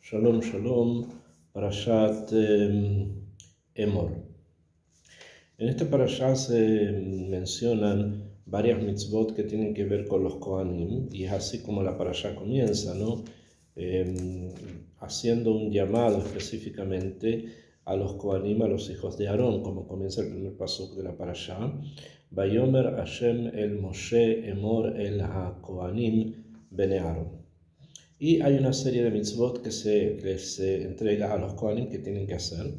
Shalom, shalom, Parashat Emor. En esta parashá se mencionan varias mitzvot que tienen que ver con los Kohanim, y es así como la parashá comienza, ¿no? Haciendo un llamado específicamente a los Kohanim, a los hijos de Aarón, como comienza el primer pasuk de la parashá. Vayomer Hashem el Moshe Emor el HaKohanim Bene Aarón. Y hay una serie de mitzvot que se entrega a los Kohanim que tienen que hacer.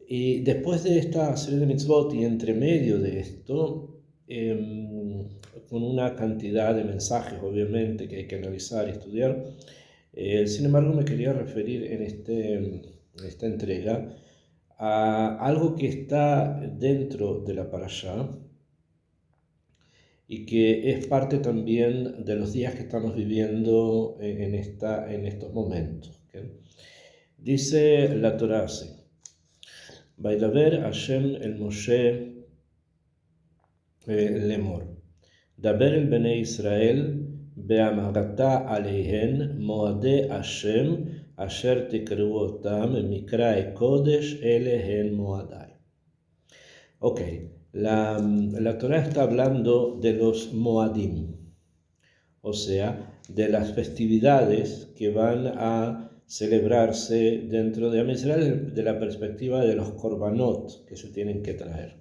Y después de esta serie de mitzvot y entre medio de esto, con una cantidad de mensajes obviamente que hay que analizar y estudiar, sin embargo me quería referir en esta entrega a algo que está dentro de la parashá y que es parte también de los días que estamos viviendo en estos momentos. ¿Okay? Dice la Torá así: Vaidaber Hashem el Moshe lemor, Daber el Bnei Israel be'amarata aleihen moade Hashem asher tikru otam mikrae kodesh elehen moadai. Ok, la Torá está hablando de los Moadim, o sea, de las festividades que van a celebrarse dentro de Am Israel de la perspectiva de los korbanot que se tienen que traer.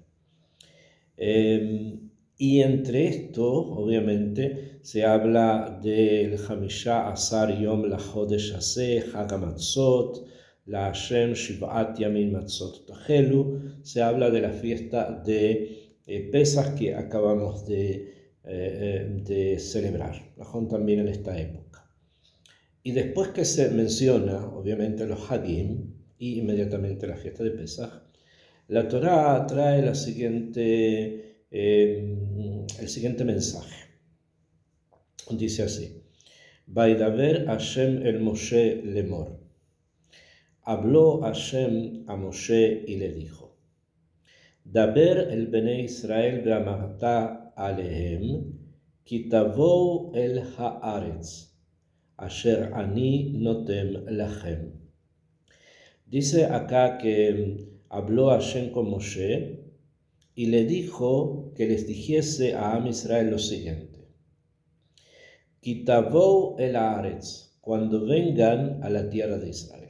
Y entre esto, obviamente, se habla del Hamishá Asar Yom LaChodesh Hazeh, Chag HaMatzot, la Hashem Shiv'at Yamin Matzot Tachelu. Se habla de la fiesta de Pesach que acabamos de celebrar, también en esta época. Y después que se menciona, obviamente, los Hagim y inmediatamente la fiesta de Pesach, la Torá trae el siguiente mensaje. Dice así: Vaidaber Hashem el Moshe lemor. Habló Hashem a Moshe y le dijo: Daber el Bnei Israel ve'amarta alehem, ki tavou el haaretz, asher ani notem lachem. Dice acá que habló Hashem con Moshe y le dijo que les dijese a Am Israel lo siguiente: Ki tavou el haaretz, cuando vengan a la tierra de Israel.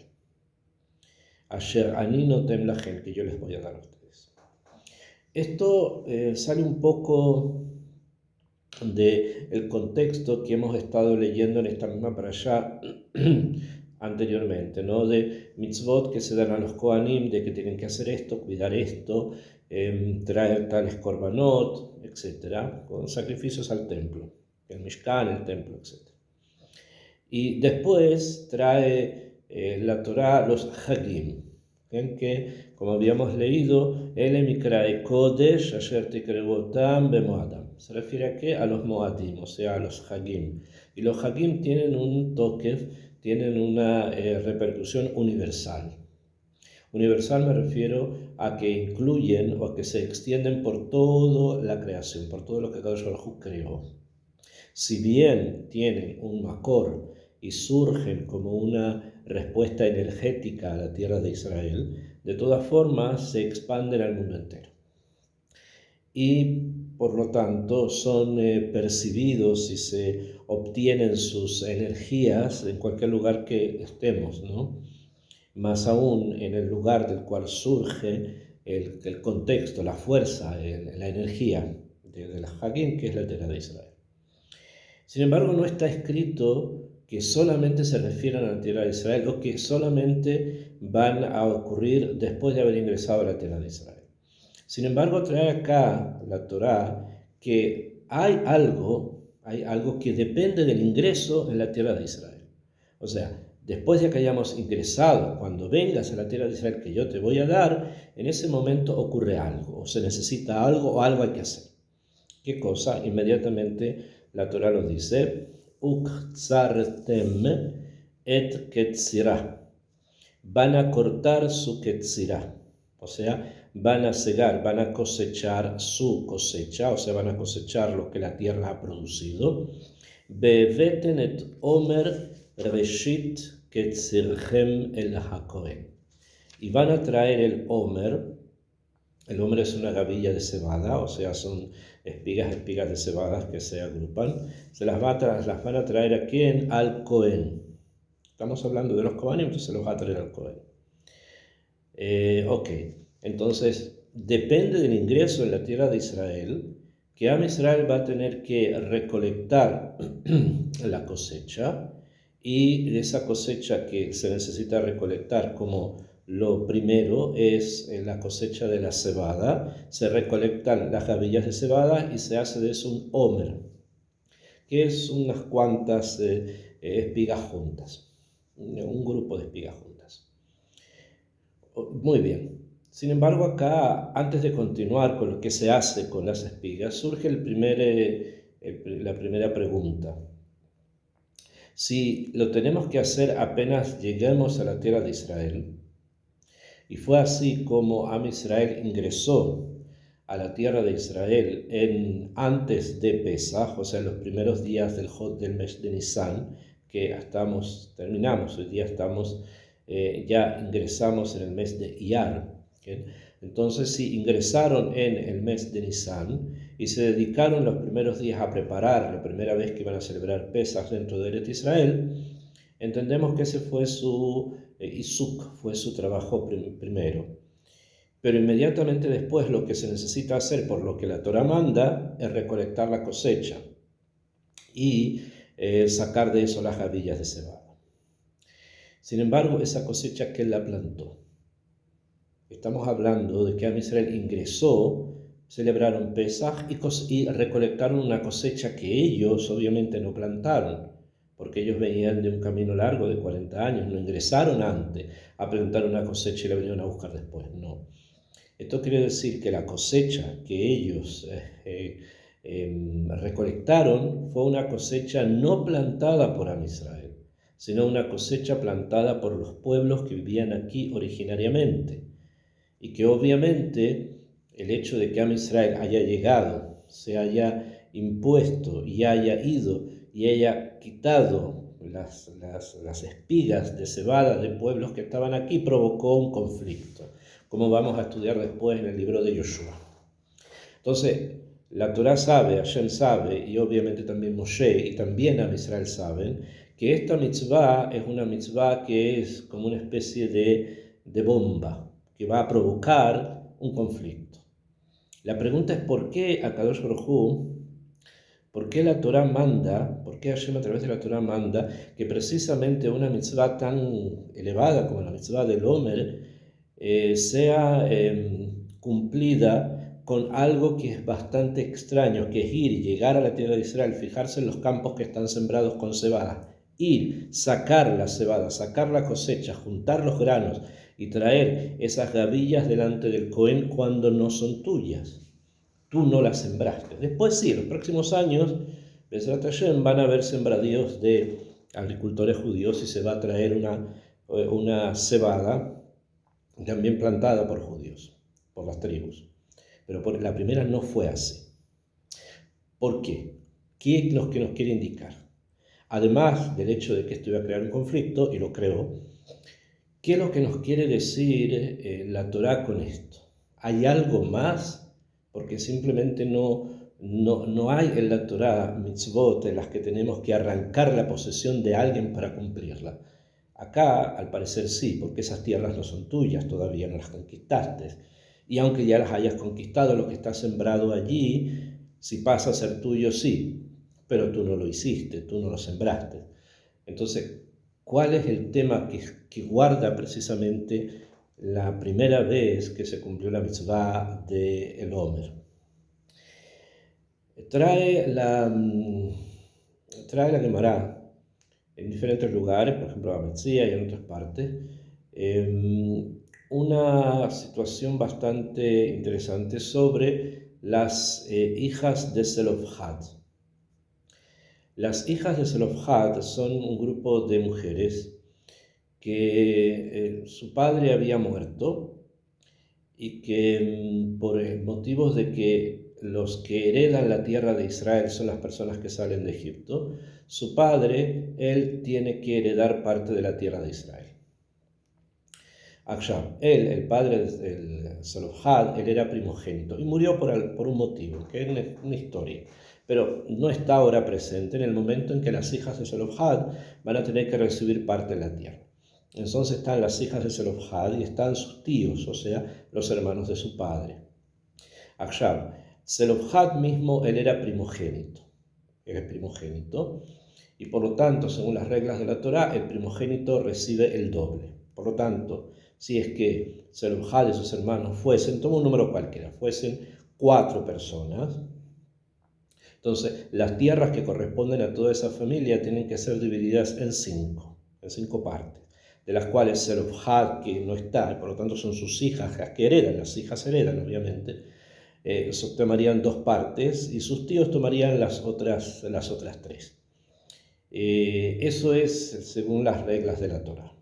Asher ani notem lachem, que yo les voy a dar a ustedes. Esto sale un poco del contexto que hemos estado leyendo en esta misma parashá anteriormente, ¿no? De mitzvot que se dan a los Kohanim, de que tienen que hacer esto, cuidar esto, traer tales korbanot, etc., con sacrificios al templo, el Mishkan, el templo, etc. Y después trae la Torá los Hagim, que, como habíamos leído, Ele Mikrae Kodesh Asher Tikru Otam Bemoadam. Se refiere a qué? A los Moadim, o sea, a los Hagim. Y los Hagim tienen un toque, tienen una repercusión universal. Universal me refiero a que incluyen o a que se extienden por toda la creación, por todo lo que Kadosh Baruj Hu creó. Si bien tienen un makor y surgen como una respuesta energética a la tierra de Israel, de todas formas se expanden al mundo entero. Y por lo tanto son percibidos y se obtienen sus energías en cualquier lugar que estemos, ¿no? Más aún en el lugar del cual surge el contexto, la fuerza, la energía de la Hagim, que es la tierra de Israel. Sin embargo, no está escrito que solamente se refieran a la tierra de Israel o que solamente van a ocurrir después de haber ingresado a la tierra de Israel. Sin embargo, trae acá la Torá que hay algo que depende del ingreso en la tierra de Israel. O sea, después de que hayamos ingresado, cuando vengas a la tierra de Israel que yo te voy a dar, en ese momento ocurre algo, o se necesita algo, o algo hay que hacer. ¿Qué cosa? Inmediatamente la Torá lo dice: Uktzartem et ketzirah. Van a cortar su ketzirah, o sea, van a cegar, van a cosechar su cosecha, o sea, van a cosechar lo que la tierra ha producido. Beveten et omer reshit Ketzirchem el HaKohen. Y van a traer el Omer. El Omer es una gavilla de cebada, o sea, son espigas de cebada que se agrupan. Las van a traer a quién? Al Cohen. Estamos hablando de los Kohanim, entonces se los va a traer al Cohen. Ok, entonces depende del ingreso en la tierra de Israel, que Am Israel va a tener que recolectar la cosecha, y de esa cosecha que se necesita recolectar, como lo primero es la cosecha de la cebada, se recolectan las gavillas de cebada y se hace de eso un homer, que es unas cuantas espigas juntas, un grupo de espigas juntas. Muy bien. Sin embargo, acá, antes de continuar con lo que se hace con las espigas, surge la primera pregunta. Si lo tenemos que hacer apenas lleguemos a la tierra de Israel, y fue así como Am Israel ingresó a la tierra de Israel antes de Pesaj, o sea, los primeros días del mes de Nisan, que terminamos, hoy día ya ingresamos en el mes de Iyar. ¿Okay? Entonces, si ingresaron en el mes de Nisan y se dedicaron los primeros días a preparar la primera vez que iban a celebrar Pesaj dentro de Eretz Israel, entendemos que ese fue su Isuk, fue su trabajo primero. Pero inmediatamente después lo que se necesita hacer, por lo que la Torah manda, es recolectar la cosecha y sacar de eso las gavillas de cebada. Sin embargo, esa cosecha, ¿quién la plantó? Estamos hablando de que Am Israel ingresó, celebraron Pesaj y recolectaron una cosecha que ellos obviamente no plantaron, porque ellos venían de un camino largo de 40 años, no ingresaron antes a plantar una cosecha y la vinieron a buscar después, no. Esto quiere decir que la cosecha que ellos recolectaron fue una cosecha no plantada por Am Israel, sino una cosecha plantada por los pueblos que vivían aquí originariamente. Y que obviamente el hecho de que Am Israel haya llegado, se haya impuesto y haya ido y haya quitado las espigas de cebada de pueblos que estaban aquí, provocó un conflicto, como vamos a estudiar después en el libro de Yoshua. Entonces, la Torah sabe, Hashem sabe, y obviamente también Moshe y también Am Israel saben, que esta mitzvah es una mitzvah que es como una especie de bomba, que va a provocar un conflicto. La pregunta es por qué Akadosh Baruj Hu, por qué la Torah manda, por qué Hashem a través de la Torah manda que precisamente una mitzvah tan elevada como la mitzvah del Omer sea cumplida con algo que es bastante extraño, que es ir y llegar a la tierra de Israel, fijarse en los campos que están sembrados con cebada, ir, sacar la cebada, sacar la cosecha, juntar los granos y traer esas gavillas delante del Cohen cuando no son tuyas. Tú no las sembraste. Después sí, en los próximos años, Bezrat Hashem, van a haber sembradíos de agricultores judíos y se va a traer una cebada también plantada por judíos, por las tribus. Pero la primera no fue así. ¿Por qué? ¿Qué es lo que nos quiere indicar? Además del hecho de que esto iba a crear un conflicto, y lo creo, ¿qué es lo que nos quiere decir la Torah con esto? ¿Hay algo más? Porque simplemente no hay en la Torah mitzvot en las que tenemos que arrancar la posesión de alguien para cumplirla. Acá, al parecer sí, porque esas tierras no son tuyas, todavía no las conquistaste. Y aunque ya las hayas conquistado, lo que está sembrado allí, si pasa a ser tuyo, sí, pero tú no lo hiciste, tú no lo sembraste. Entonces, ¿cuál es el tema que guarda precisamente la primera vez que se cumplió la mitzvah de el Omer? Trae la Gemara en diferentes lugares, por ejemplo, en Metzia y en otras partes, una situación bastante interesante sobre las hijas de Zelofhad. Las hijas de Zelofhad son un grupo de mujeres que su padre había muerto y que por motivos de que los que heredan la tierra de Israel son las personas que salen de Egipto, su padre, él tiene que heredar parte de la tierra de Israel. Akshab, él, el padre del Zelofhad, él era primogénito y murió por un motivo, que es una historia, pero no está ahora presente en el momento en que las hijas de Zelofhad van a tener que recibir parte de la tierra. Entonces están las hijas de Zelofhad y están sus tíos, o sea, los hermanos de su padre. Akshab, Zelofhad mismo, él era primogénito, y por lo tanto, según las reglas de la Torá, el primogénito recibe el doble. Por lo tanto, si es que Zelofhad y sus hermanos fuesen, toma un número cualquiera, fuesen 4 personas, entonces las tierras que corresponden a toda esa familia tienen que ser divididas en 5 partes, de las cuales Zelofhad, que no está, por lo tanto son sus hijas las que heredan, las hijas heredan obviamente, tomarían 2 partes y sus tíos tomarían las otras 3. Eso es según las reglas de la Torá.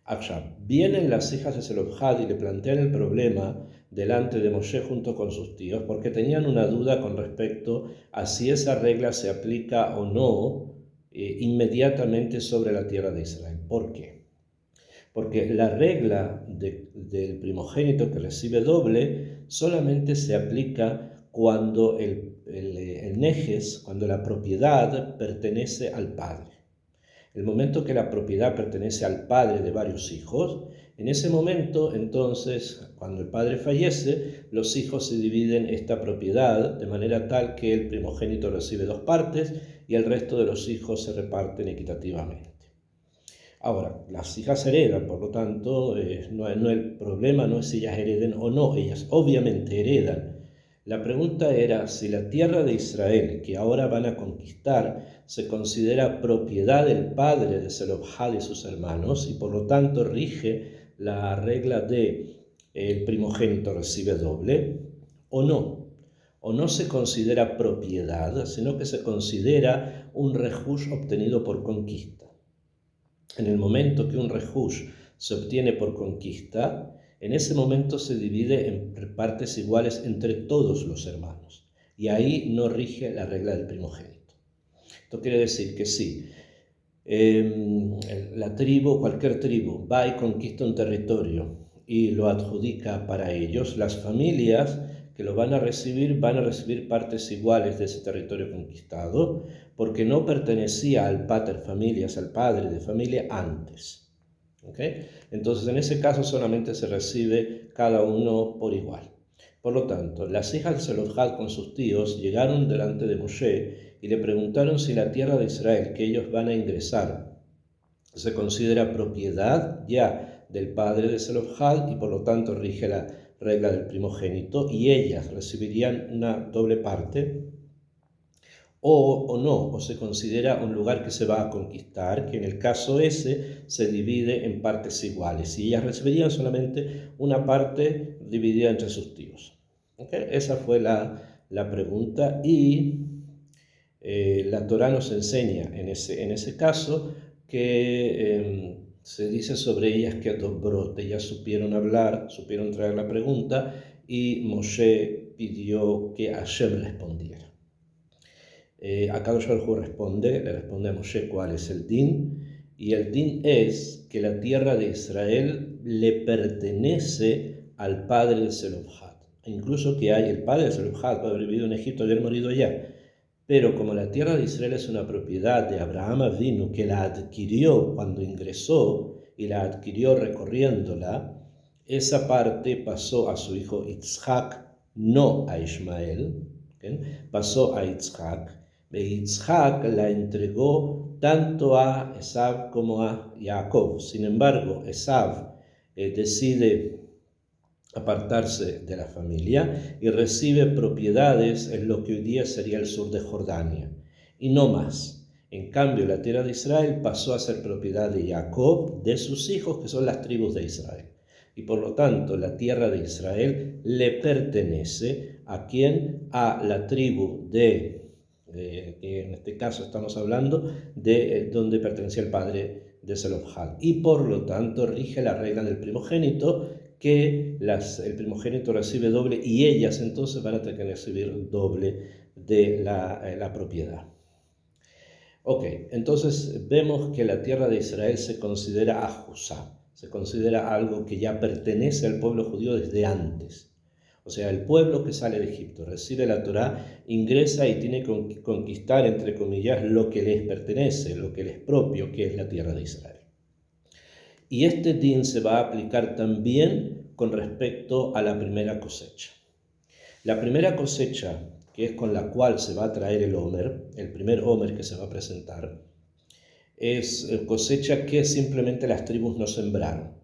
Akshab, vienen las hijas de Zelofhad y le plantean el problema delante de Moshe junto con sus tíos porque tenían una duda con respecto a si esa regla se aplica o no inmediatamente sobre la tierra de Israel. ¿Por qué? Porque la regla del primogénito que recibe doble solamente se aplica cuando el nejes, cuando la propiedad pertenece al padre. El momento que la propiedad pertenece al padre de varios hijos, en ese momento, entonces, cuando el padre fallece, los hijos se dividen esta propiedad de manera tal que el primogénito recibe 2 partes y el resto de los hijos se reparten equitativamente. Ahora, las hijas heredan, por lo tanto, el problema no es si ellas hereden o no, ellas obviamente heredan. La pregunta era si la tierra de Israel, que ahora van a conquistar, se considera propiedad del padre de Zelofhad y sus hermanos, y por lo tanto rige la regla de el primogénito recibe doble, o no se considera propiedad, sino que se considera un rehush obtenido por conquista. En el momento que un rehush se obtiene por conquista, en ese momento se divide en partes iguales entre todos los hermanos. Y ahí no rige la regla del primogénito. Esto quiere decir que si la tribu, cualquier tribu, va y conquista un territorio y lo adjudica para ellos, las familias que lo van a recibir partes iguales de ese territorio conquistado, porque no pertenecía al pater familias, al padre de familia antes. ¿Okay? Entonces en ese caso solamente se recibe cada uno por igual. Por lo tanto, las hijas de Zelofhad con sus tíos llegaron delante de Moshe y le preguntaron si la tierra de Israel que ellos van a ingresar se considera propiedad ya del padre de Zelofhad y por lo tanto rige la regla del primogénito y ellas recibirían una doble parte o no, o se considera un lugar que se va a conquistar, que en el caso ese se divide en partes iguales y ellas recibirían solamente una parte dividida entre sus tíos. ¿Okay? Esa fue la pregunta y la Torá nos enseña en ese caso que se dice sobre ellas que ellas supieron hablar, supieron traer la pregunta y Moshe pidió que Hashem respondiera. Akadosh Baruj Hu le responde a Moshe cuál es el din, y el din es que la tierra de Israel le pertenece al padre de Zelofhad. Incluso que el padre de Zelofhad puede haber vivido en Egipto y haber morido allá, pero como la tierra de Israel es una propiedad de Abraham Avinu, que la adquirió cuando ingresó y la adquirió recorriéndola, esa parte pasó a su hijo Yitzhak, no a Ismael, ¿okay? Pasó a Yitzhak. Yitzhak la entregó tanto a Esav como a Jacob. Sin embargo, Esav decide apartarse de la familia y recibe propiedades en lo que hoy día sería el sur de Jordania, y no más. En cambio, la tierra de Israel pasó a ser propiedad de Jacob, de sus hijos, que son las tribus de Israel. Y por lo tanto, la tierra de Israel le pertenece a quien, a la tribu que en este caso estamos hablando de donde pertenecía el padre de Zelofhad. Y por lo tanto, rige la regla del primogénito, que el primogénito recibe doble y ellas entonces van a tener que recibir doble de la propiedad. Ok, entonces vemos que la tierra de Israel se considera ajusá, se considera algo que ya pertenece al pueblo judío desde antes. O sea, el pueblo que sale de Egipto, recibe la Torá, ingresa y tiene que conquistar, entre comillas, lo que les pertenece, lo que les es propio, que es la tierra de Israel. Y este din se va a aplicar también con respecto a la primera cosecha. La primera cosecha, que es con la cual se va a traer el Omer, el primer Omer que se va a presentar, es cosecha que simplemente las tribus no sembraron,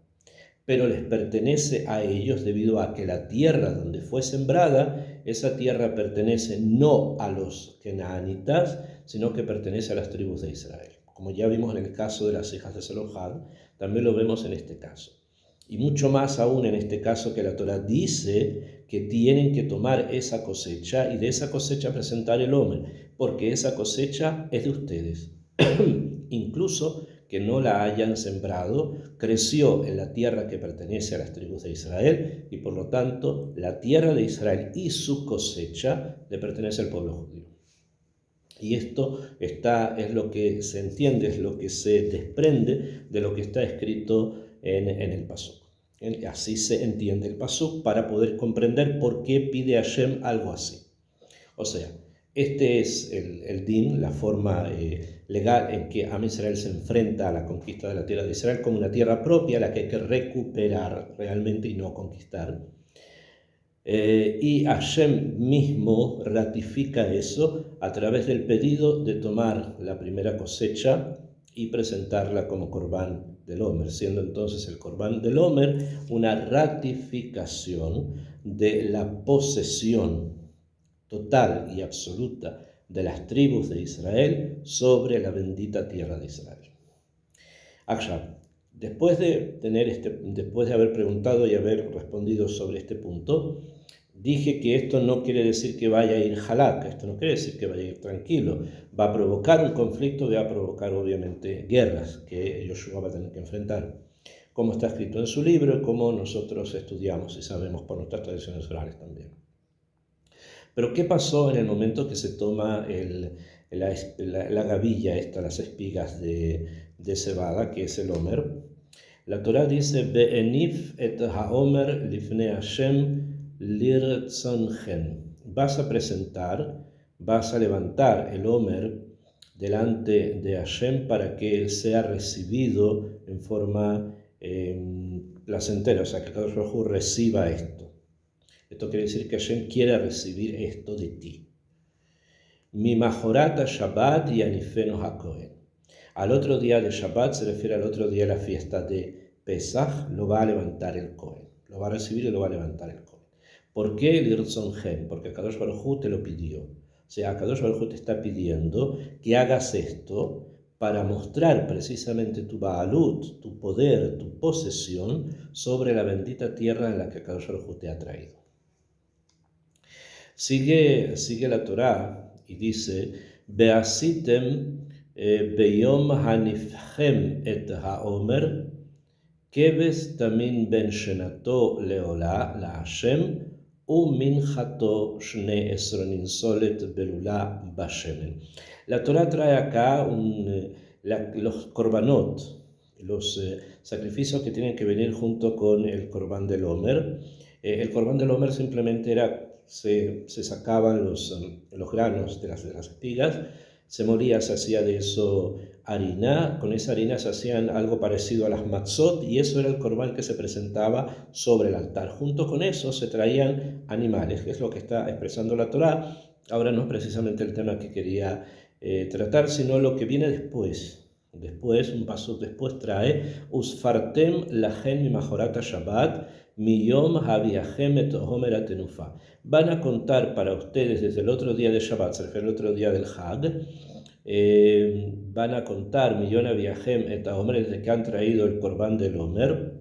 pero les pertenece a ellos debido a que la tierra donde fue sembrada, esa tierra pertenece no a los canaanitas, sino que pertenece a las tribus de Israel. Como ya vimos en el caso de las hijas de Zelofhad, también lo vemos en este caso. Y mucho más aún en este caso que la Torá dice que tienen que tomar esa cosecha y de esa cosecha presentar el Omer, porque esa cosecha es de ustedes. Incluso que no la hayan sembrado, creció en la tierra que pertenece a las tribus de Israel y por lo tanto la tierra de Israel y su cosecha le pertenece al pueblo judío. Y esto es lo que se entiende, es lo que se desprende de lo que está escrito en el Pasuk. Así se entiende el Pasuk para poder comprender por qué pide Hashem algo así. O sea, este es el din, la forma legal en que Am Israel se enfrenta a la conquista de la tierra de Israel como una tierra propia, la que hay que recuperar realmente y no conquistar. Y Hashem mismo ratifica eso a través del pedido de tomar la primera cosecha y presentarla como Corbán del Omer, siendo entonces el Corbán del Omer una ratificación de la posesión total y absoluta de las tribus de Israel sobre la bendita tierra de Israel. Ahora, después de haber preguntado y haber respondido sobre este punto, dije que esto no quiere decir que vaya a ir halak, esto no quiere decir que vaya a ir tranquilo, va a provocar un conflicto, va a provocar obviamente guerras que Yoshua va a tener que enfrentar, como está escrito en su libro, como nosotros estudiamos y sabemos por nuestras tradiciones orales también. Pero ¿qué pasó en el momento que se toma la gavilla las espigas de cebada, que es el Omer? La Torá dice, Be'enif et ha'omer lifnei Hashem lirtzonchen. Vas a levantar el Omer delante de Hashem para que sea recibido en forma placentera, o sea, que Kadosh Baruj Hu reciba esto. Esto quiere decir que Hashem quiere recibir esto de ti. Mi majorata Shabbat y anifeno hakohen. Al otro día de Shabbat se refiere al otro día de la fiesta de Pesach, lo va a levantar el Kohen. Lo va a recibir y lo va a levantar el Kohen. ¿Por qué el Irtzonhem? Porque Kadosh Baruj Hu te lo pidió. O sea, Kadosh Baruj Hu te está pidiendo que hagas esto para mostrar precisamente tu Baalut, tu poder, tu posesión sobre la bendita tierra en la que Kadosh Baruj Hu te ha traído. Sigue la Torá y dice, Beasitem beyom hanifchem et haomer, keves tamin ben shenato leola la Hashem, uminchato shne esronin solet belula bashemen. La Torá trae acá los korbanot, los sacrificios que tienen que venir junto con el Corbán del Omer. El Corbán del Omer simplemente se sacaban los granos de las espigas, se molía, se hacía de eso harina, con esa harina se hacían algo parecido a las matzot y eso era el corbán que se presentaba sobre el altar. Junto con eso se traían animales, que es lo que está expresando la Torá. Ahora no es precisamente el tema que quería tratar, sino lo que viene después. Un paso después trae Usfartem lachen mi majorata Shabbat miyom haviachem et homer atenufa. Van a contar para ustedes desde el otro día de Shabbat, se refiere al otro día del Hag, van a contar millón haviachem et homer desde que han traído el Corbán del Omer,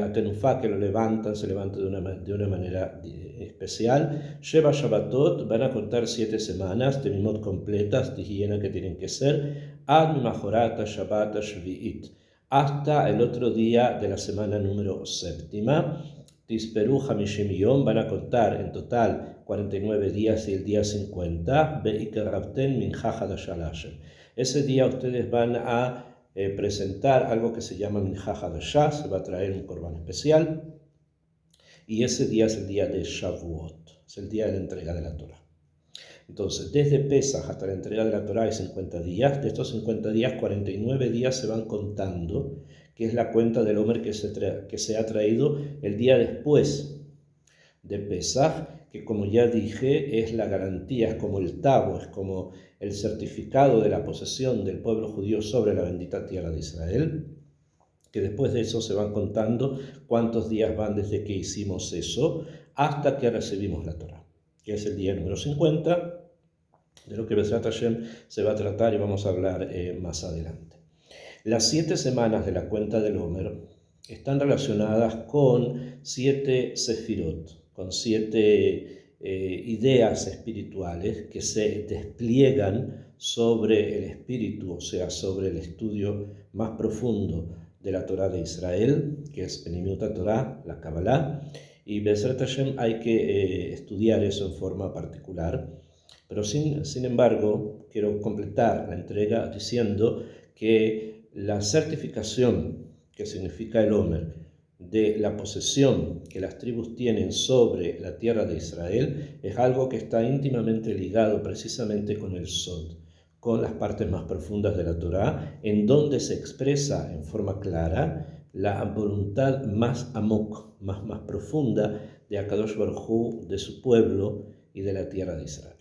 atenufa, que se levanta de una manera especial. Sheva Shabbatot, van a contar 7 semanas, temimot completas de higiene que tienen que ser, ad majorata Shabbat shvi'it, hasta el otro día de la semana número séptima. Tisperu Hamishim Yom, van a contar en total 49 días y el día 50. Be'ikerabten Mincha Hadashah LaHashem. Ese día ustedes van a presentar algo que se llama Mincha Hadashah, se va a traer un corbán especial. Y ese día es el día de Shavuot, es el día de la entrega de la Torah. Entonces, desde Pesaj hasta la entrega de la Torah hay 50 días. De estos 50 días, 49 días se van contando, que es la cuenta del Omer que se ha traído el día después de Pesaj, que como ya dije, es la garantía, es como el tabo, es como el certificado de la posesión del pueblo judío sobre la bendita tierra de Israel. Que después de eso se van contando cuántos días van desde que hicimos eso hasta que recibimos la Torah, que es el día número 50, de lo que Bezrat Hashem se va a tratar y vamos a hablar más adelante. Las 7 semanas de la cuenta del Omer están relacionadas con 7 sefirot, con 7 ideas espirituales que se despliegan sobre el espíritu, o sea, sobre el estudio más profundo de la Torah de Israel, que es Penimiut Torah, la Kabbalah, y Bezrat Hashem hay que estudiar eso en forma particular. Pero sin embargo, quiero completar la entrega diciendo que la certificación, que significa el Omer, de la posesión que las tribus tienen sobre la tierra de Israel, es algo que está íntimamente ligado precisamente con el Sod, con las partes más profundas de la Torá, en donde se expresa en forma clara la voluntad más amok, más profunda de Akadosh Baruj Hu, de su pueblo y de la tierra de Israel.